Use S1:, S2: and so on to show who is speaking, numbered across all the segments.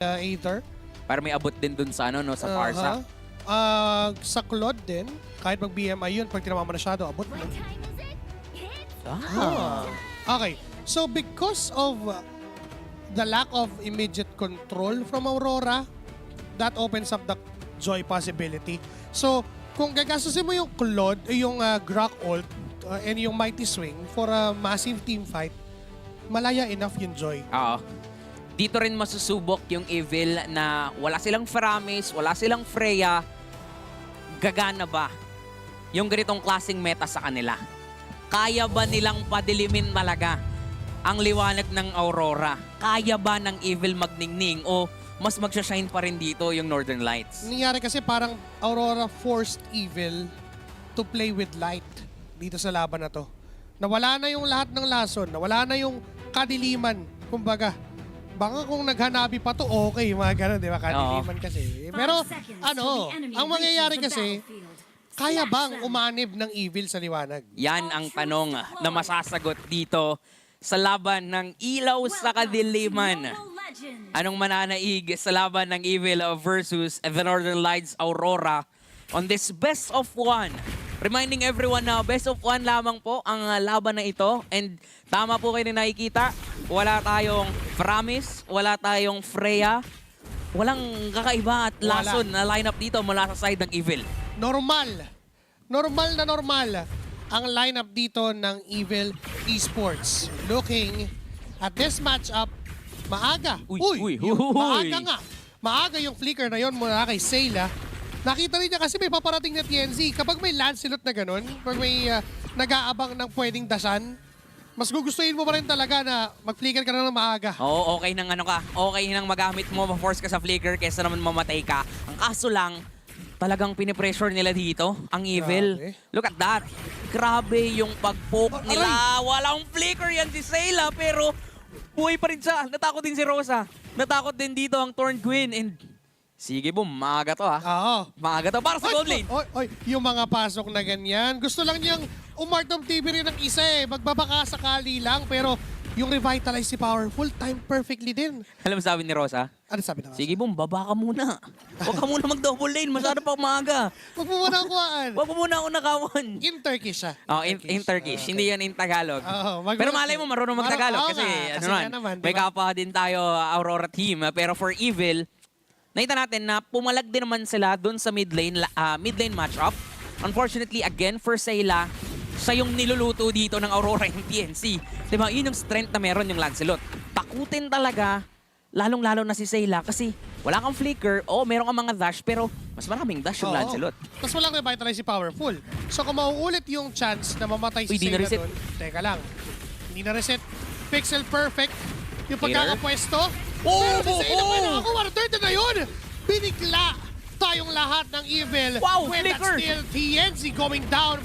S1: Aether.
S2: Para may abot din dun sa ano, no, sa Parsa.
S1: Sa Claude din, kahit mag-BMI yun, pag tinama mo na shadow, abot mo. Okay, so because of the lack of immediate control from Aurora, that opens up the Joy possibility. So, kung gagastusin mo yung Claude, yung Grok ult, and yung Mighty Swing for a massive team fight, malaya enough yung Joy.
S2: Oo. Dito rin masusubok yung Evil na wala silang Faramis, wala silang Freya. Gagana ba yung ganitong klaseng meta sa kanila? Kaya ba nilang padilimin talaga ang liwanag ng Aurora? Kaya ba ng Evil magningning o mas magsashine pa rin dito yung Northern Lights?
S1: Nangyari kasi parang Aurora forced Evil to play with light dito sa laban na to. Nawala na yung lahat ng lason, nawala na yung kadiliman, kumbaga. Baka kung naghanabi pa to, okay, mga ganun, di ba? Kadiliman kasi. Pero, ang mangyayari kasi, kaya bang umanib ng Evil sa liwanag?
S2: Yan ang tanong na masasagot dito sa laban ng ilaw sa kadiliman. Anong mananaig sa laban ng Evil versus the Northern Lights Aurora on this best of one? Reminding everyone na best of one lamang po ang laban na ito. And tama po kayo na nakikita, wala tayong Faramis, wala tayong Freya. Walang kakaiba at lason na lineup dito mula sa side ng Evil.
S1: Normal ang lineup dito ng Evil Esports. Looking at this matchup, maaga. Maaga nga. Maaga yung flicker na yon mula kay Sayla. Nakita rin niya kasi may paparating na TNZ. Kapag may Lancelot na ganun, pag may nag-aabang ng pwedeng dasan, mas gugustuhin mo pa rin talaga na mag-flicker ka na ng maaga.
S2: Oo, okay nang ano ka. Okay nang magamit mo, ma-force ka sa flicker kaysa naman mamatay ka. Ang kaso lang, talagang pinipressure nila dito, ang Evil.
S1: Grabe.
S2: Look at that. Grabe yung pag-poke nila. Walang flicker yan si Sayla, pero buhay pa rin siya. Natakot din si Rosa. Natakot din dito ang Thorn Queen. And sige boom, maaga to ha.
S1: Oo.
S2: Maaga to para sa gold lane.
S1: Yung mga pasok na ganyan. Gusto lang niyang umart of TV rin ng isa eh. Magbabaka sakali lang, pero yung revitalize si Powerful, time perfectly din.
S2: Alam mo sabi ni Rosa?
S1: Ano sabi na?
S2: Sige boom, baba ka muna. Huwag ka muna mag-double lane. Masyado pa maaga.
S1: Huwag mo muna kuhaan.
S2: Huwag mo muna ako nakawan.
S1: In Turkish siya.
S2: Oh, in Turkish. Hindi yan in Tagalog. Pero malay mo, marunong mag-Tagalog. Kasi,
S1: kasi naman,
S2: may kapwa din tayo, Aurora team. Pero for Evil, nakita natin na pumalag din naman sila dun sa mid lane matchup. Unfortunately, again, for Sayla, siya yung niluluto dito ng Aurora yung TNC. Diba? Yun yung strength na meron yung Lancelot. Takutin talaga, lalong-lalo na si Sayla kasi wala kang flicker, meron kang mga dash, pero mas maraming dash yung Lancelot.
S1: Tapos walang revitalize si Powerful. So kung mauulit yung chance na mamatay si Sayla doon, teka lang, hindi na reset. Pixel perfect. Yung pagkakapwesto. Pero si Sayla pa na ako, 130 na yun! Binigla tayong lahat ng Evil.
S2: Wow,
S1: when
S2: flicker!
S1: that's still TNC going down.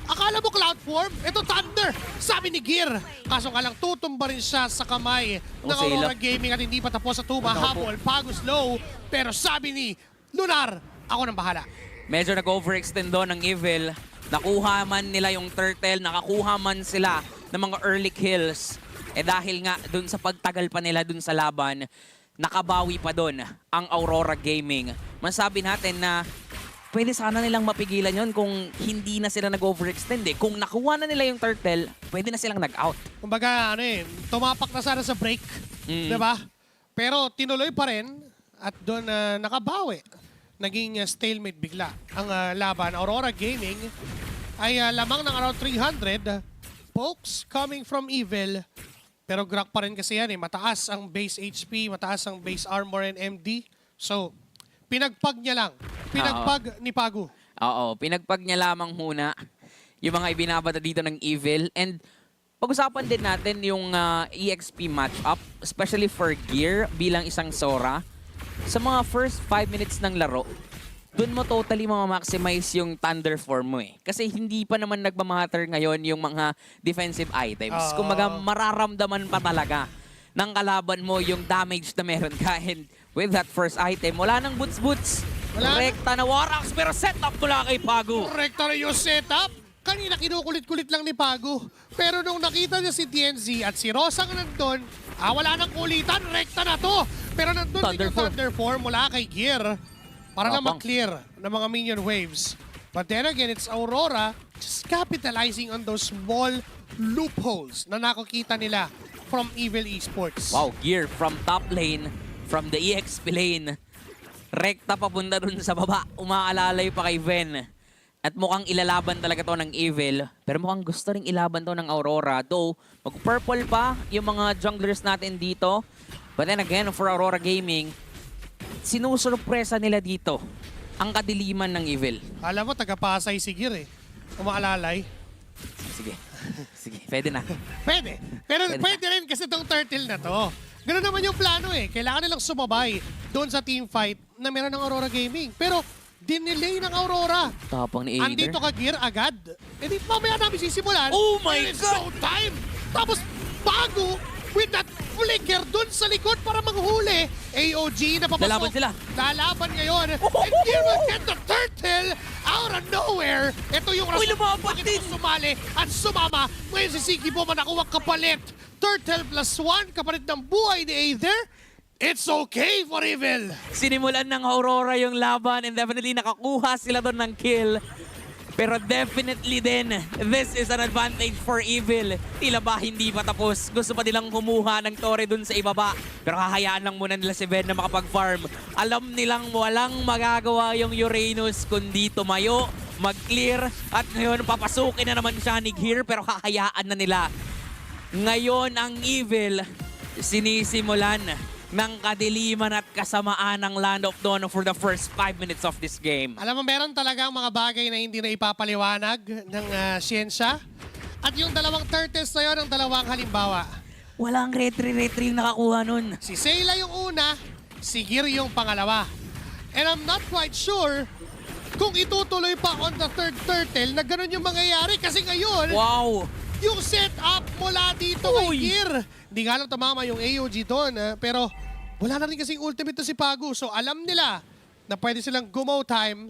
S1: Akala mo cloud form? Ito Thunder! Sabi ni Gear. Kaso nga lang tutumba rin siya sa kamay ng Aurora Gaming at hindi pa tapos sa tuba. Habol, Pagus low. Pero sabi ni Lunar, ako nang bahala.
S2: Medyo nag-overextend doon ng Evil. Nakuha man nila yung turtle, nakakuha man sila ng mga early kills. Dahil nga dun sa pagtagal pa nila dun sa laban, nakabawi pa doon ang Aurora Gaming. Masabi natin na pwede sana nilang mapigilan yon kung hindi na sila nag-overextend eh. Kung nakuha na nila yung turtle, pwede na silang nag-out.
S1: Kumbaga, tumapak na sana sa break. Diba? Pero tinuloy pa rin at doon nakabawi. Naging stalemate bigla ang laban. Aurora Gaming ay lamang ng around 300. Pokes coming from Evil. Pero Grok pa rin kasi yan eh. Mataas ang base HP, mataas ang base armor and MD. So, pinagpag niya lang. Pinagpag ni Pagu.
S2: Oo, pinagpag niya lamang muna yung mga ibinabata dito ng Evil. And pag-usapan din natin yung EXP matchup, especially for Gear bilang isang Sora. Sa mga first 5 minutes ng laro, doon mo totally ma-maximize yung Thunder form mo eh. Kasi hindi pa naman nagmamatter ngayon yung mga defensive items. Kumbaga mararamdaman pa talaga ng kalaban mo yung damage na meron ka. And with that first item, wala nang boots-boots. Rekta na Warax pero setup mula kay Pagu.
S1: Rekta na yung setup. kanina kinukulit-kulit lang ni Pago. Pero nung nakita niya si TNZ at si Rosa nga nandun, wala nang kulitan, rekta na to. Pero nandun din yung Thunder Form mula kay Gear para na
S2: Tapang.
S1: mag-clear ng mga minion waves. But then again, it's Aurora just capitalizing on those small loopholes na nakikita nila from Evil Esports.
S2: Wow, Gear from top lane, from the EXP lane. Rekta papunta dun sa baba. Umaalalay pa kay Ven. At mukhang ilalaban talaga to ng Evil. Pero mukhang gusto rin ilaban to ng Aurora. Though, mag-purple pa yung mga junglers natin dito. But then again, for Aurora Gaming, sinusurpresa nila dito ang kadiliman ng Evil.
S1: Alam mo, taga-Pasay si Gear eh. Umaalalay.
S2: Sige. Sige, pwede na.
S1: Pwede. Pero
S2: Pwede.
S1: pwede rin kasi itong turtle na to. Ganun naman yung plano eh. Kailangan nilang sumabay doon sa team fight na meron ng Aurora Gaming. Pero dinelay ng Aurora.
S2: Tapang ni Aether.
S1: Andito ka Gear agad. E di mamaya namin sisimulan.
S2: Oh my
S1: And it's
S2: God!
S1: showtime! Tapos bago with that flicker doon sa likod para manghuli. AOG na papasok.
S2: Lalaban sila.
S1: Lalaban ngayon. And Gear will get the turtle out of nowhere. Ito yung
S2: Uy,
S1: rason
S2: lumaban
S1: bakit
S2: din.
S1: ito sumali at sumama. Ngayon si Siki Boma nakuha kapalit. Turtle +1 kapalit ng buhay ni Aether. It's okay for Evil.
S2: Sinimulan ng Aurora yung laban and definitely nakakuha sila doon ng kill. Pero definitely din, this is an advantage for Evil. Tila ba hindi pa tapos? Gusto pa nilang kumuha ng Torre dun sa ibaba. Pero hahayaan lang muna nila si Ven na makapag-farm. Alam nilang walang magagawa yung Uranus kundi tumayo, mag-clear. At ngayon papasukin na naman siya ni Gear pero hahayaan na nila. Ngayon ang Evil sinisimulan ng kadiliman at kasamaan ng Land of Dawn for the first 5 minutes of this game.
S1: Alam mo, meron talagang mga bagay na hindi na ipapaliwanag ng siyensya. At yung dalawang turtles na yun, ang dalawang halimbawa.
S2: Walang retry yung nakakuha nun.
S1: Si Sayla yung una, si Gear yung pangalawa. And I'm not quite sure kung itutuloy pa on the third turtle na ganun yung mangyayari. Kasi ngayon,
S2: Wow!
S1: yung setup mula dito kay
S2: Uy!
S1: Gear. Hindi nga lang tumama yung AOG doon. Pero wala na rin kasing ultimate to si Pagu. So alam nila na pwede silang gumaw time.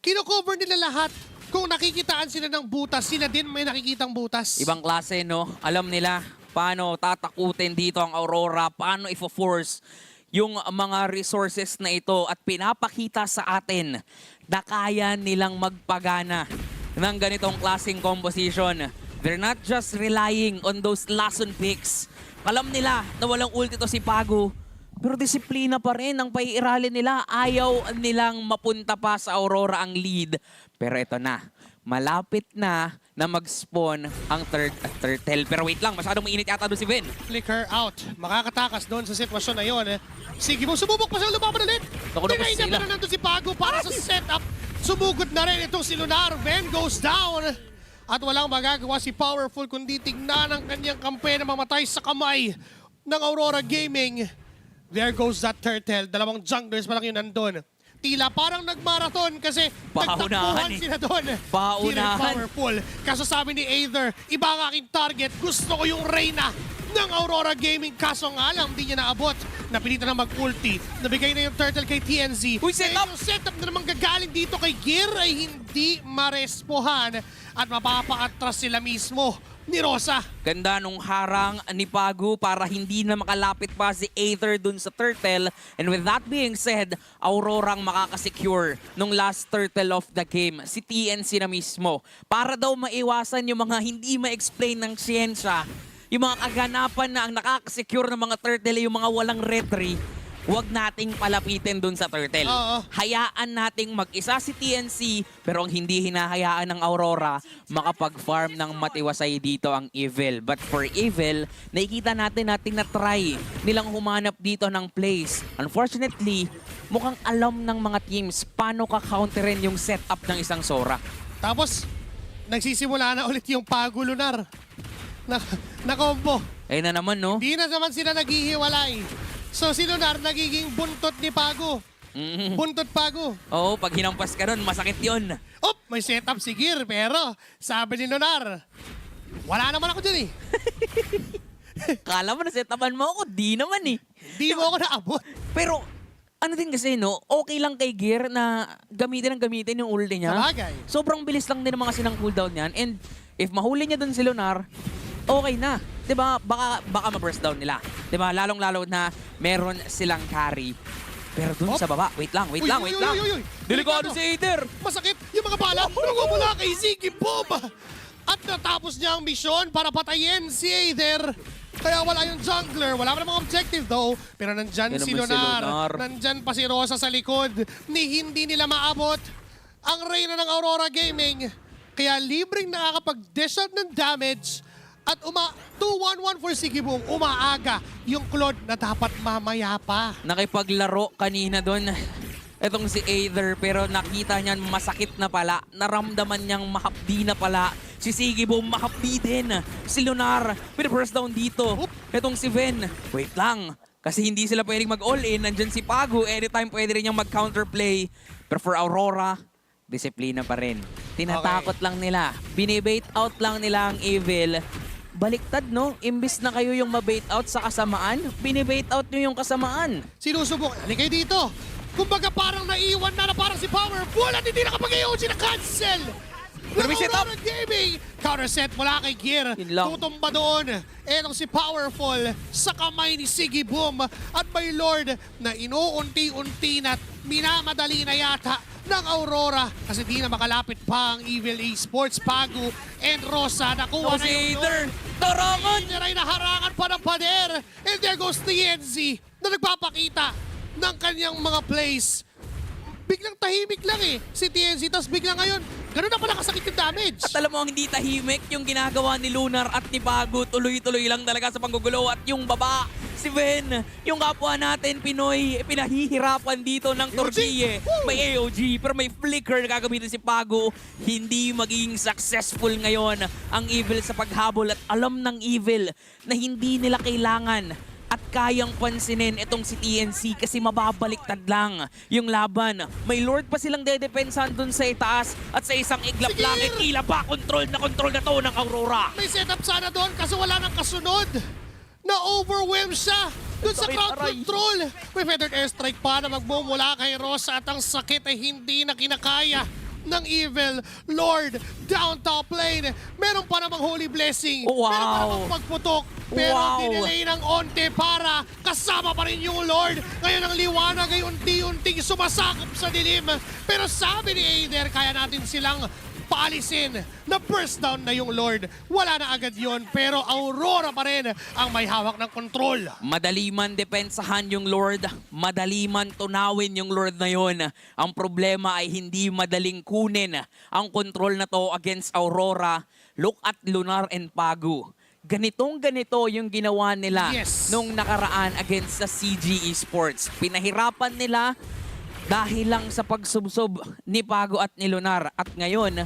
S1: Kino-cover nila lahat. Kung nakikitaan sila ng butas, sila din may nakikitang butas.
S2: Ibang klase, no? Alam nila paano tatakutin dito ang Aurora, paano ifo-force yung mga resources na ito at pinapakita sa atin na kaya nilang magpagana ng ganitong klaseng composition. They're not just relying on those lason picks. Alam nila na walang ulti to si Pagu. Pero disiplina pa rin ang paiiralin nila. Ayaw nilang mapunta pa sa Aurora ang lead. Pero ito na. Malapit na mag-spawn ang third turtle. Pero wait lang, masyadong mainit yata doon si Ven.
S1: Flicker out. Makakatakas doon sa sitwasyon na yun. Sige mo, sumubok pa siya lumaban ulit.
S2: Naku,
S1: Tinay
S2: sila.
S1: na nandun si Pagu para sa setup. Sumugod na rin itong si Lunar. Ven goes down. At walang magagawa si Powerful kundi tignan ang kanyang kampe na mamatay sa kamay ng Aurora Gaming. There goes that turtle. Dalawang junglers pa lang yun nandun. Tila parang nagmarathon kasi
S2: Paunahan
S1: nagtakbuhan
S2: eh.
S1: sila doon.
S2: Paunahan.
S1: Powerful. Kaso sabi ni Aether, iba ang aking target. Gusto ko yung Reyna ng Aurora Gaming. Kaso nga lang, hindi niya naabot. Napilitan na mag-ulti. Nabigay na yung turtle kay TNZ.
S2: Uy, setup!
S1: Yung setup na naman gagaling dito kay Gear ay hindi marespohan at mapapaatras sila mismo ni Rosa.
S2: Ganda nung harang ni Pagu para hindi na makalapit pa si Aether dun sa turtle. And with that being said, Aurora ang makakasecure nung last turtle of the game, si TNC na mismo. Para daw maiwasan yung mga hindi ma-explain ng siyensya, yung mga kaganapan na ang nakakasecure ng mga turtle, yung mga walang retry, huwag nating palapitin dun sa turtle.
S1: Oo.
S2: Hayaan nating mag-isa si TNC, pero ang hindi hinahayaan ng Aurora, makapag-farm ng matiwasay dito ang Evil. But for Evil, nakikita natin na try nilang humanap dito ng place. Unfortunately, mukhang alam ng mga teams paano ka-counterin yung setup ng isang Sora.
S1: Tapos, nagsisimula na ulit yung Pagu Lunar na combo.
S2: Ayun na naman, no?
S1: Di na naman sila naghihiwalay. So si Lunar nagiging buntot ni Pagu. Buntot Pagu.
S2: Oo, pag hinampas ka nun, masakit yun.
S1: Op, may setup si Gear pero sabi ni Lunar, wala naman ako dyan eh.
S2: Kala mo na setapan mo ako, di naman eh.
S1: Di mo ako naabot.
S2: Pero ano din kasi, no, okay lang kay Gear na gamitin yung ulti niya.
S1: Sabagay.
S2: Sobrang bilis lang din naman kasi ng cooldown niyan. And if mahuli niya dun si Lunar, okay na. 'Di ba? Baka ma-burst down nila. 'Di ba? Lalong-lalo na meron silang carry. Pero dun sa baba, wait lang.
S1: Uy.
S2: Delikado si Aether.
S1: Masakit yung mga bala. Nagmumula kay Ziggy Boom. At natapos niya ang misyon para patayin si Aether. Kaya wala yung jungler. Wala pa namang objective though. Pero nandyan
S2: Yan
S1: si
S2: naman si
S1: Lunar.
S2: Lunar.
S1: Nandyan pa si Rosa sa likod. Ni hindi nila maabot ang reyna ng Aurora Gaming. Kaya libreng nakakapag-dish out ng damage. At 2-1-1 for Ziggy Boom. Umaaga yung Claude na dapat mamaya pa.
S2: Nakipaglaro kanina doon. Etong si Aether, pero nakita niyan masakit na pala. Naramdaman niyang mahapdi na pala. Si Ziggy Boom mahapdi din. Si Lunar, first down dito. Etong si Ven, wait lang. Kasi hindi sila pwedeng mag-all-in. Nandyan si Pagu, anytime pwede rin niyang mag-counterplay. Pero for Aurora, disiplina pa rin. Tinatakot lang nila. Binibait out lang nila ang Evil. Baliktad, no? Imbis na kayo yung mabait out sa kasamaan, binibait out nyo yung kasamaan.
S1: Sinusubok. Halika kayo dito. Kumbaga parang naiwan na parang si Powerful at hindi nakapag-AOG na cancel.
S2: Pero may set up.
S1: Aurora Gaming. Counter set mula kay Gear.
S2: Yun lang.
S1: Tutumba doon. Etong si Powerful sa kamay ni Ziggy Boom. At may Lord na inuunti-unti na minamadali na yata ng Aurora. Kasi di na makalapit pa ang Evil Esports. Pagu and Rosa. Nakuha na
S2: Si
S1: yung
S2: Aether,
S1: Lord.
S2: tarangan!
S1: Aether ay naharangan pa ng pader. And there goes TNZ na nagpapakita ng kanyang mga plays. Biglang tahimik lang eh si TNZ, tapos biglang ngayon, ganun na pala kasakit yung damage.
S2: At alam mo, ang hindi tahimik yung ginagawa ni Lunar at ni Pagu. Tuloy-tuloy lang talaga sa panggugulo. At yung baba, si Ven, yung kapwa natin, Pinoy, pinahihirapan dito ng Torquille. May AOG, pero may flicker na gagamitin si Pagu. Hindi magiging successful ngayon ang Evil sa paghabol. At alam ng Evil na hindi nila kailangan at kayang pansinin itong si TNC kasi mababaliktad lang yung laban. May Lord pa silang dedepensahan dun sa itaas at sa isang iglap
S1: Sige!
S2: lang, tila ba control na to ng Aurora.
S1: May setup sana doon kasi wala nang kasunod. Na-overwhelm siya doon sa
S2: Sakit,
S1: crowd
S2: aray.
S1: control. May feathered airstrike pa na magmumula kay Rosa at ang sakit ay hindi na kinakaya ng Evil Lord down top lane. Meron pa namang Holy Blessing.
S2: Wow.
S1: Meron pa namang pagputok. Pero
S2: Wow.
S1: dinelay ng onte para kasama pa rin yung Lord. Ngayon ang liwanag ay unti-unting sumasakop sa dilim. Pero sabi ni Aether, kaya natin silang paalisin na burst down na yung Lord. Wala na agad yon pero Aurora pa rin ang may hawak ng control.
S2: Madali man depensahan yung Lord, madali man tunawin yung Lord na yun. Ang problema ay hindi madaling kunin ang control na to against Aurora. Look at Lunar and Pagu. Ganito yung ginawa nila
S1: Yes.
S2: nung nakaraan against sa CG Esports. Pinahirapan nila dahil lang sa pagsubsob ni Pagu at ni Lunar. At ngayon,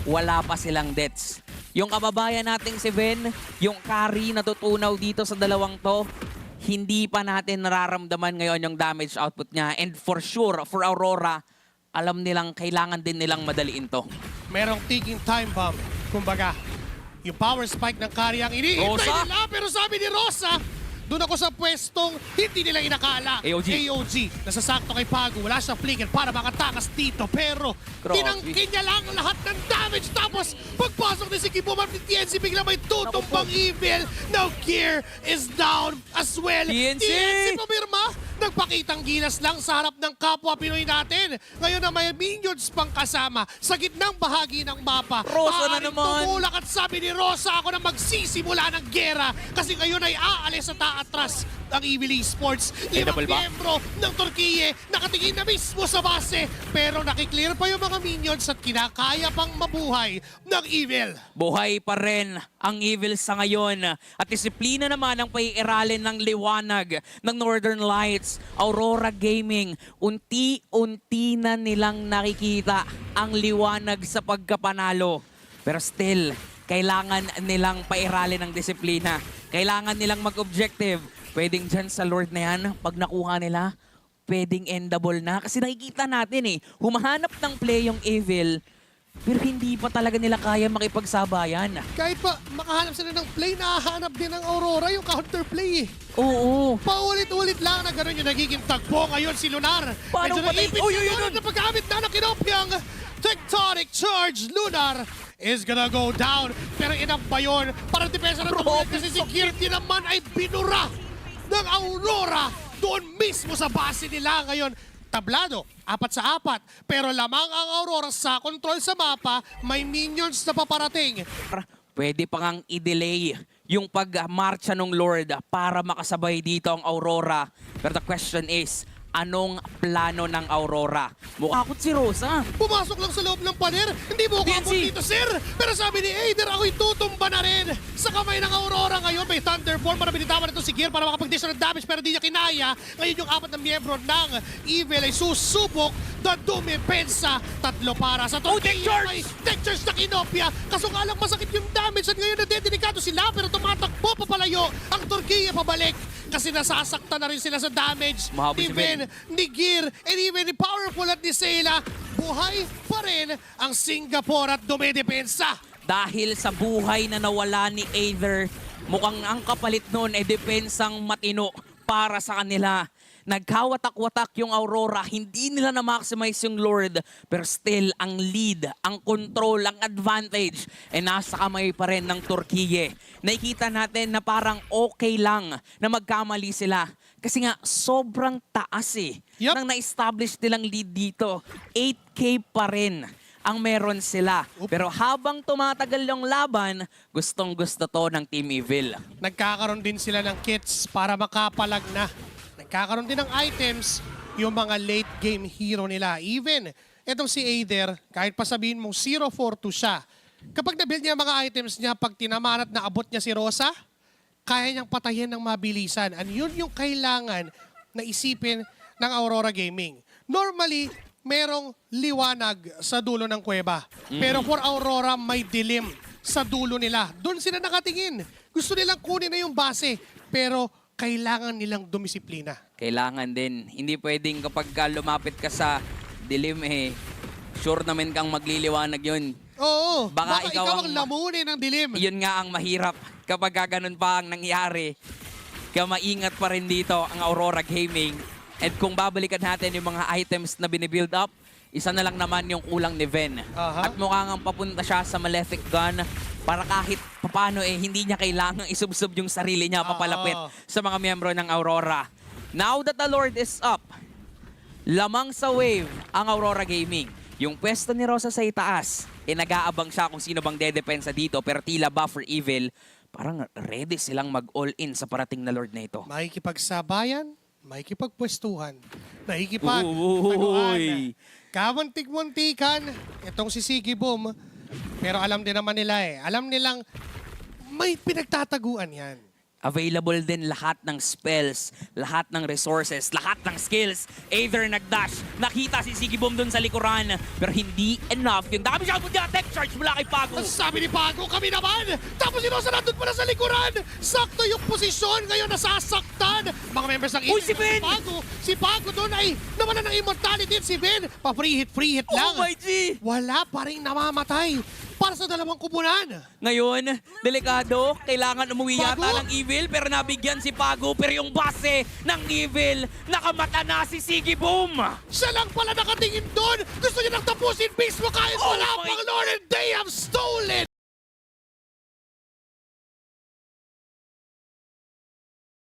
S2: wala pa silang deaths. Yung kababayan nating si Ven, yung carry na tutunaw dito sa dalawang to, hindi pa natin nararamdaman ngayon yung damage output niya. And for sure, for Aurora, alam nilang kailangan din nilang madaliin to.
S1: Merong ticking time bomb. Kumbaga, yung power spike ng carry ang iniintay
S2: Rosa?
S1: nila. Pero sabi ni Rosa, doon ako sa pwestong hindi nila inakala.
S2: AOG.
S1: Nasasakto kay Pagu. Wala siyang flicker para makatakas dito. Pero
S2: Grabe.
S1: tinangkin niya lang lahat ng damage. Tapos pagpasok ni Ziggy Boom at ni TNC, bigla may tutumbang Evil. Now Gear is down as well.
S2: TNC
S1: pumirma. Nagpakitang gilas lang sa harap ng kapwa Pinoy natin. Ngayon na may minions pang kasama sa gitnang bahagi ng mapa.
S2: Rosa na
S1: Maaaring
S2: naman.
S1: tumulak at sabi ni Rosa, ako na magsisimula ng gera kasi ngayon ay aalis sa taatras ang Evil Esports. Limang
S2: double ba?
S1: miyembro ng Torquille nakatingin na mismo sa base pero nakiklear pa yung mga minions at kinakaya pang mabuhay ng Evil.
S2: Buhay pa rin ang Evil sa ngayon. At disiplina naman ang paiiralin ng liwanag ng Northern Lights. Aurora Gaming, unti-unti na nilang nakikita ang liwanag sa pagkapanalo. Pero still, kailangan nilang pairalin ng disiplina. Kailangan nilang mag-objective. Pwedeng dyan sa Lord na yan, pag nakuha nila, pwedeng endable na. Kasi nakikita natin humahanap ng play yung Evil. pero hindi pa talaga nila kaya makipagsabayan.
S1: Kahit pa makahanap sila ng play, nahahanap din ng Aurora yung counterplay.
S2: Oo.
S1: Paulit-ulit lang na gano'n yung nagiging tagpo. Ngayon si Lunar.
S2: Paano
S1: Medyo
S2: patay?
S1: naipit
S2: Uy,
S1: si
S2: uy,
S1: Lunar
S2: uy,
S1: na paggamit na ng Kinopyang Tectonic Charge. Lunar is gonna go down. Pero enough ba yun? Para depensa ng tumulit kasi si Kirti naman ay binura ng Aurora doon mismo sa base nila ngayon. Tablado, 4-4. Pero lamang ang Aurora sa control sa mapa, may minions na paparating.
S2: Pwede pa ngang i-delay yung pagmarcha ng Lord para makasabay dito ang Aurora. Pero the question is, anong plano ng Aurora? Mukhakot si Rosa.
S1: Pumasok lang sa loob ng pader. Hindi mo
S2: PNC.
S1: ako dito, sir. Pero sabi ni Aider, ako'y tutumba na rin sa kamay ng Aurora ngayon. May Thunderform para binitawan ito si Gear para makapag-dish ng damage pero di niya kinaya. Ngayon yung 4 na miyembro ng Evil ay susubok na dumipensa. 3 para sa
S2: Tech Charge!
S1: May Tech Charge na Kinopia. Kaso nga lang masakit yung damage at ngayon nadedelikado sila pero tumatakbo papalayo ang Turkiya pabalik kasi nasasaktan na rin sila sa damage.
S2: Mahabol
S1: Ni
S2: si
S1: Ben,
S2: Ben.
S1: ni Gear, and even ni Powerful at ni Sela, buhay pa rin ang Singapore at dumidepensa.
S2: Dahil sa buhay na nawala ni Aether, mukhang ang kapalit nun ay depensang matino para sa kanila. Nagkawatak-watak yung Aurora, hindi nila na-maximize yung Lord, pero still, ang lead, ang control, ang advantage, ay nasa kamay pa rin ng Turkiye. Nakikita natin na parang okay lang na magkamali sila. Kasi nga, sobrang taas
S1: Yup.
S2: nang na-establish nilang lead dito. 8K pa rin ang meron sila. Pero habang tumatagal yung laban, gustong-gusto to ng Team Evil.
S1: Nagkakaroon din sila ng kits para makapalag na. Nagkakaroon din ng items yung mga late game hero nila. Even itong si Aider, kahit pa sabihin mong 0-4-2 siya, kapag nabuild niya ang mga items niya, pag tinamaan at naabot niya si Rosa, kaya niyang patayin ng mabilisan. And yun yung kailangan na isipin ng Aurora Gaming. Normally, merong liwanag sa dulo ng kuweba. Pero for Aurora, may dilim sa dulo nila. Doon sila nakatingin. Gusto nilang kunin na yung base. Pero kailangan nilang dumisiplina.
S2: Kailangan din. Hindi pwedeng kapag lumapit ka sa dilim sure naman kang magliliwanag yun.
S1: Oo,
S2: Baka
S1: baka
S2: ikaw
S1: ikaw ang
S2: ang
S1: lamunin ng dilim.
S2: Yun nga ang mahirap kapag ganun pa ang nangyari. Kaya maingat pa rin dito ang Aurora Gaming. And kung babalikan natin yung mga items na binibuild up, isa na lang naman yung kulang ni Ven.
S1: Aha.
S2: At mukhang papunta siya sa Malefic Gun para kahit papano hindi niya kailangang isubsob yung sarili niya papalapit sa mga miyembro ng Aurora. Now that the Lord is up, lamang sa wave ang Aurora Gaming. Yung pwesto ni Rosa sa itaas, nag-aabang siya kung sino bang dedepensa dito pero tila ba for Evil, parang ready silang mag-all-in sa parating na Lord na ito.
S1: Makikipagsabayan, makikipagpwestuhan,
S2: Uy!
S1: nakikipag kamuntik-muntikan, itong si Sigi Boom. Pero alam din naman nila alam nilang may pinagtataguan yan.
S2: Available din lahat ng spells, lahat ng resources, lahat ng skills. Either nag-dash, nakita si Sigi Boom dun sa likuran, pero hindi enough. Yung dami siya niya, tech charge mula kay Pago.
S1: Ang sabi ni Pago, kami naman! Tapos si Rosa nandun pala sa likuran! Sakto yung posisyon, ngayon nasasaktan! Mga members ng
S2: Uy, si Ben!
S1: Si Pago doon ay nawala ng immortality. Si Ben, pa-free hit lang.
S2: Oh my G!
S1: Wala pa rin namamatay para sa dalawang kubunan.
S2: Ngayon, delikado, kailangan umuwi
S1: Pago?
S2: yata ng Evil, pero nabigyan si Pago. Pero yung base ng Evil, nakamata na si Sigi Boom.
S1: Siya lang pala nakatingin doon. Gusto niya nang tapusin mismo kahit
S2: Oh
S1: wala
S2: my-
S1: pang Lord and they have stolen